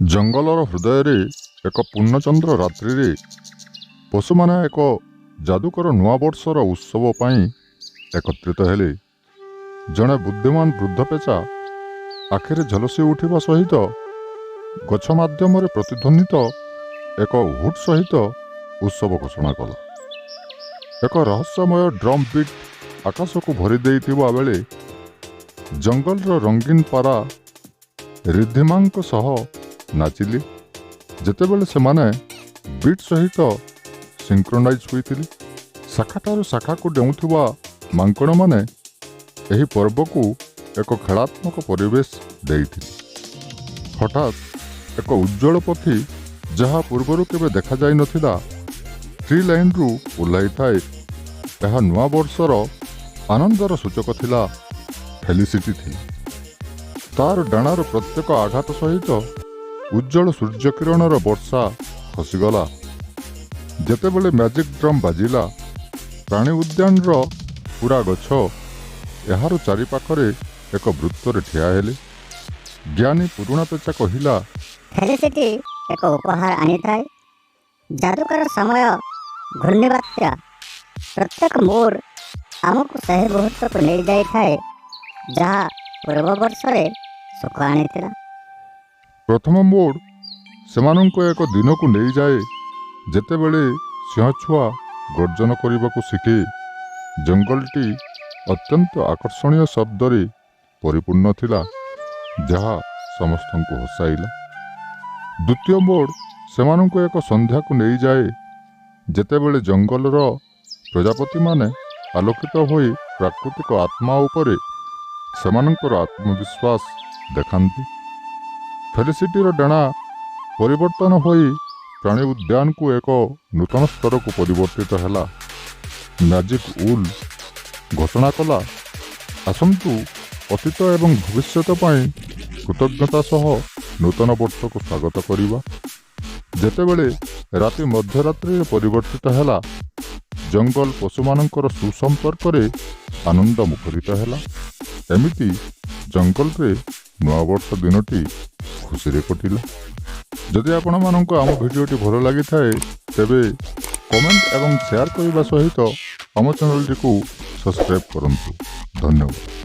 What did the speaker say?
ଜଙ୍ଗଲର ହୃଦୟରେ ଏକ ପୂର୍ଣ୍ଣଚନ୍ଦ୍ର ରାତ୍ରିରେ ପଶୁମାନେ ଏକ ଯାଦୁକର ନୂଆବର୍ଷର ଉତ୍ସବ ପାଇଁ ଏକତ୍ରିତ ହେଲେ। ଜଣେ ବୁଦ୍ଧିମାନ ବୃଦ୍ଧ ପେଚା ଆଖିରେ ଝଲସି ଉଠିବା ସହିତ ଗଛ ମାଧ୍ୟମରେ ପ୍ରତିଧ୍ୱନିତ ଏକ ହୁଟ୍ ସହିତ ଉତ୍ସବ ଘୋଷଣା କଲା। ଏକ ରହସ୍ୟମୟ ଡ୍ରମ୍ ବିଟ୍ ଆକାଶକୁ ଭରି ଦେଇଥିବା ବେଳେ ଜଙ୍ଗଲର ରଙ୍ଗୀନ ପାରା ରିଦ୍ଧିମାଙ୍କ ସହ ନାଚିଲେ। ଯେତେବେଳେ ସେମାନେ ବିଟ୍ ସହିତ ସିଙ୍କ୍ରୋନାଇଜ୍ ହୋଇଥିଲେ, ଶାଖାଠାରୁ ଶାଖାକୁ ଡେଉଁଥିବା ମାଙ୍କଡ଼ମାନେ ଏହି ପର୍ବକୁ ଏକ ଖେଳାତ୍ମକ ପରିବେଶ ଦେଇଥିଲେ। ହଠାତ୍ ଏକ ଉଜ୍ଜଳ ପକ୍ଷୀ ଯାହା ପୂର୍ବରୁ କେବେ ଦେଖାଯାଇନଥିଲା ଟ୍ରି ଲାଇନ୍ରୁ ଓହ୍ଲାଇଥାଏ। ଏହା ନୂଆବର୍ଷର ଆନନ୍ଦର ସୂଚକ ଥିଲା। ଫେଲିସିଟି ଥିଲା। ତାର ଡାଣାର ପ୍ରତ୍ୟେକ ଆଘାତ ସହିତ ଉଜ୍ଜଳ ସୂର୍ଯ୍ୟକିରଣର ବର୍ଷା ଖସିଗଲା। ଯେତେବେଳେ ମ୍ୟାଜିକ୍ ଡ୍ରମ୍ ବାଜିଲା, ପ୍ରାଣୀ ଉଦ୍ୟାନର ପୁରା ଗଛ ଏହାର ଚାରିପାଖରେ ଏକ ବୃତ୍ତରେ ଠିଆ ହେଲେ। ଜ୍ଞାନୀ ପୁରୁଣା ପେଚା କହିଲା, ଫେଲିସିଟି ଏକ ଉପହାର ଆଣିଥାଏ। ଯାଦୁକର ସମୟ ଘୂର୍ଣ୍ଣିବାତ୍ୟା। ପ୍ରତ୍ୟେକ ମୋଡ଼ ଆମକୁ ସେହି ମୁହୂର୍ତ୍ତକୁ ନେଇଯାଇଥାଏ ଯାହା ପୂର୍ବ ବର୍ଷରେ ସୁଖ ଆଣିଥିଲା। ପ୍ରଥମ ମୋଡ଼ ସେମାନଙ୍କୁ ଏକ ଦିନକୁ ନେଇଯାଏ ଯେତେବେଳେ ସିଂହଛୁଆ ଗର୍ଜନ କରିବାକୁ ଶିଖେ। ଜଙ୍ଗଲଟି ଅତ୍ୟନ୍ତ ଆକର୍ଷଣୀୟ ଶବ୍ଦରେ ପରିପୂର୍ଣ୍ଣ ଥିଲା ଯାହା ସମସ୍ତଙ୍କୁ ହସାଇଲା। ଦ୍ୱିତୀୟ ମୋଡ଼ ସେମାନଙ୍କୁ ଏକ ସନ୍ଧ୍ୟାକୁ ନେଇଯାଏ ଯେତେବେଳେ ଜଙ୍ଗଲର ପ୍ରଜାପତିମାନେ ଆଲୋକିତ ହୋଇ ପ୍ରାକୃତିକ ଆତ୍ମା ଉପରେ ସେମାନଙ୍କର ଆତ୍ମବିଶ୍ୱାସ ଦେଖାନ୍ତି। ଫେଲିସିଟିର ଡାଣା ପରିବର୍ତ୍ତନ ହୋଇ ପ୍ରାଣୀ ଉଦ୍ୟାନକୁ ଏକ ନୂତନ ସ୍ତରକୁ ପରିବର୍ତ୍ତିତ ହେଲା। ମ୍ୟାଜିକ୍ ଉଲ୍ ଘୋଷଣା କଲା, ଆସନ୍ତୁ ଅତୀତ ଏବଂ ଭବିଷ୍ୟତ ପାଇଁ କୃତଜ୍ଞତା ସହ ନୂତନ ବର୍ଷକୁ ସ୍ୱାଗତ କରିବା। ଯେତେବେଳେ ରାତି ମଧ୍ୟରାତ୍ରିରେ ପରିବର୍ତ୍ତିତ ହେଲା, ଜଙ୍ଗଲ ପଶୁମାନଙ୍କର ସୁସମ୍ପର୍କରେ ଆନନ୍ଦ ମୁଖରିତ ହେଲା। ଏମିତି ଜଙ୍ଗଲରେ ନୂଆବର୍ଷ ଦିନଟି ଖୁସିରେ କଟିଲା। ଯଦି ଆପଣମାନଙ୍କୁ ଆମ ଭିଡ଼ିଓଟି ଭଲ ଲାଗିଥାଏ ତେବେ କମେଣ୍ଟ ଏବଂ ସେୟାର କରିବା ସହିତ ଆମ ଚ୍ୟାନେଲଟିକୁ ସବସ୍କ୍ରାଇବ୍ କରନ୍ତୁ। ଧନ୍ୟବାଦ।